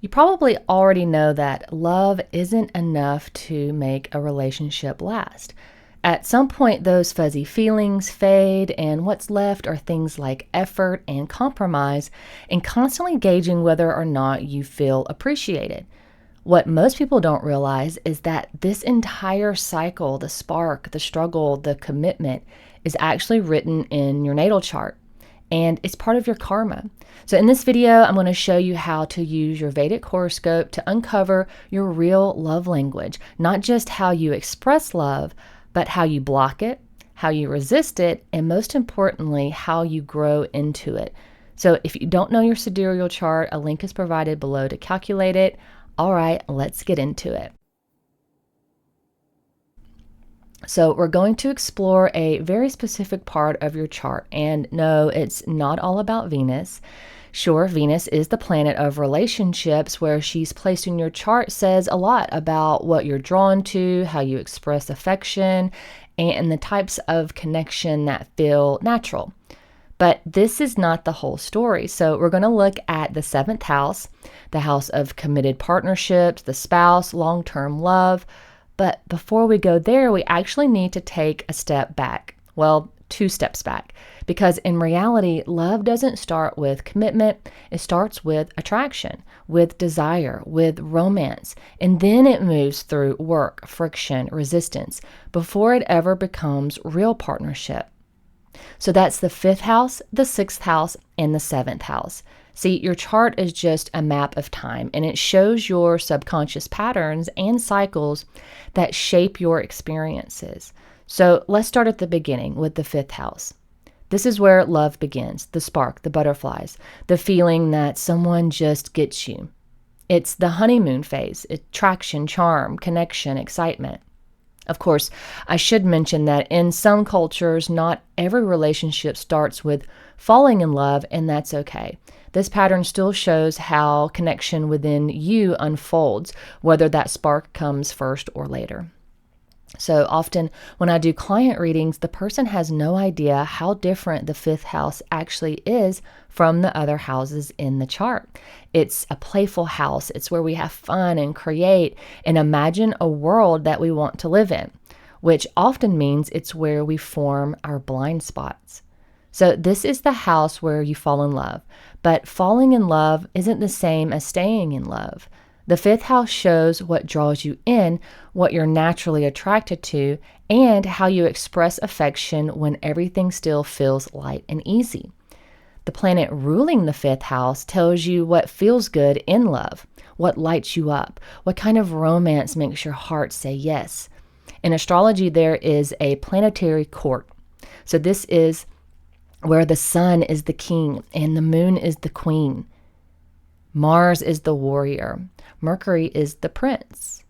You probably already know that love isn't enough to make a relationship last. At some point, those fuzzy feelings fade, and what's left are things like effort and compromise, and constantly gauging whether or not you feel appreciated. What most people don't realize is that this entire cycle, the spark, the struggle, the commitment, is actually written in your natal chart, and it's part of your karma. So in this video, I'm going to show you how to use your Vedic horoscope to uncover your real love language, not just how you express love, but how you block it, how you resist it, and most importantly, how you grow into it. So if you don't know your sidereal chart, a link is provided below to calculate it. All right, let's get into it. So we're going to explore a very specific part of your chart. And no, it's not all about Venus. Sure, Venus is the planet of relationships. Where she's placed in your chart says a lot about what you're drawn to, how you express affection, and the types of connection that feel natural. But this is not the whole story. So we're going to look at the seventh house, the house of committed partnerships, the spouse, long-term love. But before we go there, we actually need to take a step back. Well, 2 steps back. Because in reality, love doesn't start with commitment. It starts with attraction, with desire, with romance. And then it moves through work, friction, resistance, before it ever becomes real partnership. So that's the 5th house, the 6th house, and the 7th house. See, your chart is just a map of time, and it shows your subconscious patterns and cycles that shape your experiences. So let's start at the beginning with the 5th house. This is where love begins, the spark, the butterflies, the feeling that someone just gets you. It's the honeymoon phase, attraction, charm, connection, excitement. Of course, I should mention that in some cultures, not every relationship starts with falling in love, and that's okay. This pattern still shows how connection within you unfolds, whether that spark comes first or later. So often when I do client readings, the person has no idea how different the 5th house actually is from the other houses in the chart. It's a playful house. It's where we have fun and create and imagine a world that we want to live in, which often means it's where we form our blind spots. So this is the house where you fall in love, but falling in love isn't the same as staying in love. The 5th house shows what draws you in, what you're naturally attracted to, and how you express affection when everything still feels light and easy. The planet ruling the 5th house tells you what feels good in love, what lights you up, what kind of romance makes your heart say yes. In astrology, there is a planetary court. So this is where the sun is the king and the moon is the queen. Mars is the warrior. Mercury is the prince.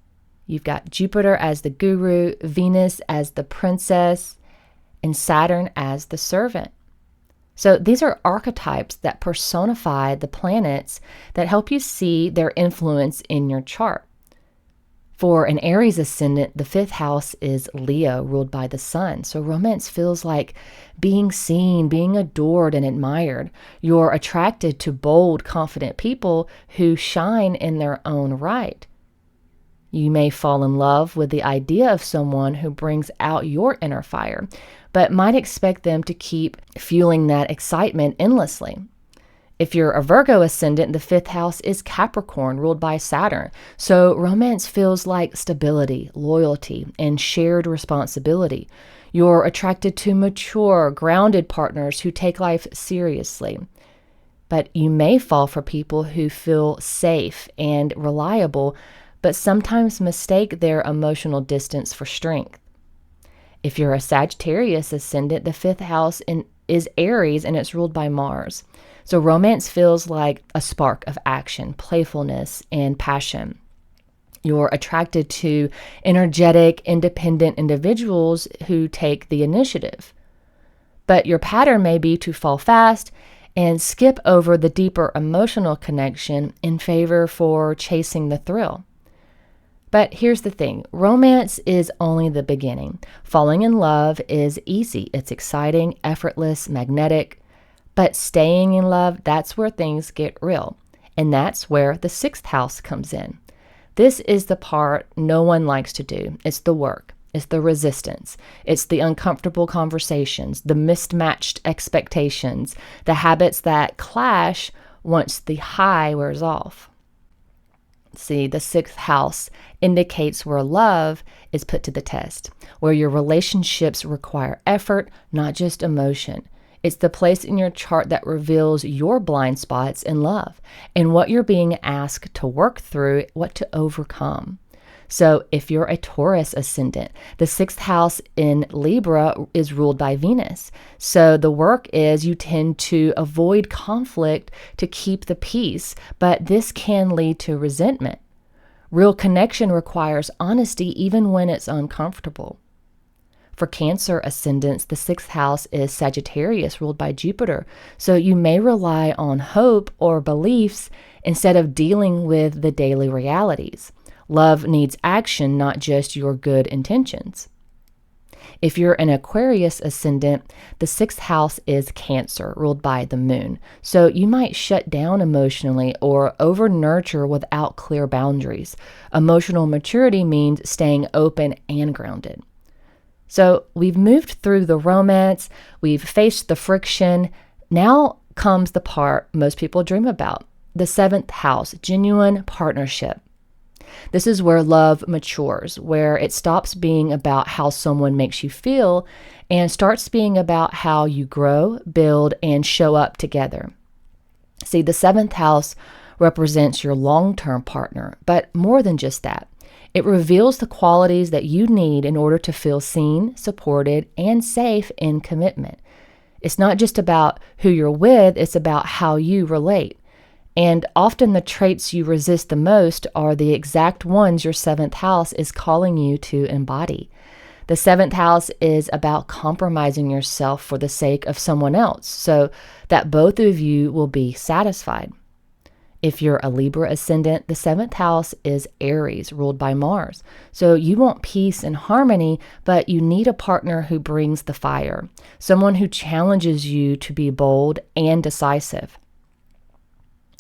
You've got Jupiter as the guru, Venus as the princess, and Saturn as the servant. So these are archetypes that personify the planets that help you see their influence in your chart. For an Aries ascendant, the 5th house is Leo, ruled by the sun. So romance feels like being seen, being adored and admired. You're attracted to bold, confident people who shine in their own right. You may fall in love with the idea of someone who brings out your inner fire, but might expect them to keep fueling that excitement endlessly. If you're a Virgo ascendant, the 5th house is Capricorn, ruled by Saturn. So romance feels like stability, loyalty, and shared responsibility. You're attracted to mature, grounded partners who take life seriously. But you may fall for people who feel safe and reliable, but sometimes mistake their emotional distance for strength. If you're a Sagittarius ascendant, the 5th house is Aries, and it's ruled by Mars. So romance feels like a spark of action, playfulness, and passion. You're attracted to energetic, independent individuals who take the initiative. But your pattern may be to fall fast and skip over the deeper emotional connection in favor for chasing the thrill. But here's the thing, romance is only the beginning. Falling in love is easy. It's exciting, effortless, magnetic. But staying in love, that's where things get real. And that's where the 6th house comes in. This is the part no one likes to do. It's the work. It's the resistance. It's the uncomfortable conversations, the mismatched expectations, the habits that clash once the high wears off. See, the 6th house indicates where love is put to the test, where your relationships require effort, not just emotion. It's the place in your chart that reveals your blind spots in love and what you're being asked to work through, what to overcome. So if you're a Taurus ascendant, the 6th house in Libra is ruled by Venus. So the work is you tend to avoid conflict to keep the peace, but this can lead to resentment. Real connection requires honesty even when it's uncomfortable. For Cancer ascendants, the 6th house is Sagittarius, ruled by Jupiter. So you may rely on hope or beliefs instead of dealing with the daily realities. Love needs action, not just your good intentions. If you're an Aquarius ascendant, the 6th house is Cancer, ruled by the moon. So you might shut down emotionally or over-nurture without clear boundaries. Emotional maturity means staying open and grounded. So we've moved through the romance, we've faced the friction. Now comes the part most people dream about, the 7th house, genuine partnership. This is where love matures, where it stops being about how someone makes you feel and starts being about how you grow, build, and show up together. See, the 7th house represents your long-term partner, but more than just that. It reveals the qualities that you need in order to feel seen, supported, and safe in commitment. It's not just about who you're with, it's about how you relate. And often the traits you resist the most are the exact ones your 7th house is calling you to embody. The 7th house is about compromising yourself for the sake of someone else so that both of you will be satisfied. If you're a Libra ascendant, the 7th house is Aries, ruled by Mars. So you want peace and harmony, but you need a partner who brings the fire, someone who challenges you to be bold and decisive.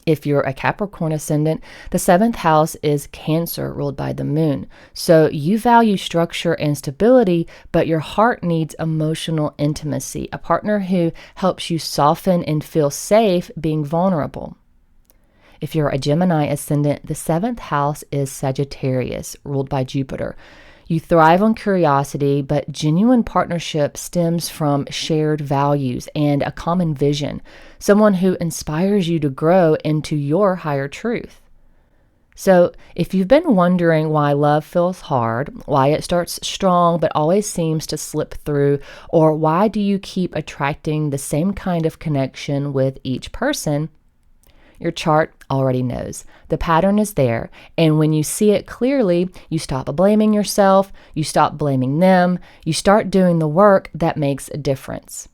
If you're a Capricorn ascendant, the 7th house is Cancer, ruled by the moon. So you value structure and stability, but your heart needs emotional intimacy, a partner who helps you soften and feel safe being vulnerable. If you're a Gemini ascendant, the 7th house is Sagittarius, ruled by Jupiter. You thrive on curiosity, but genuine partnership stems from shared values and a common vision, someone who inspires you to grow into your higher truth. So if you've been wondering why love feels hard, why it starts strong but always seems to slip through, or why do you keep attracting the same kind of connection with each person, your chart already knows. The pattern is there, and when you see it clearly, you stop blaming yourself, you stop blaming them, you start doing the work that makes a difference.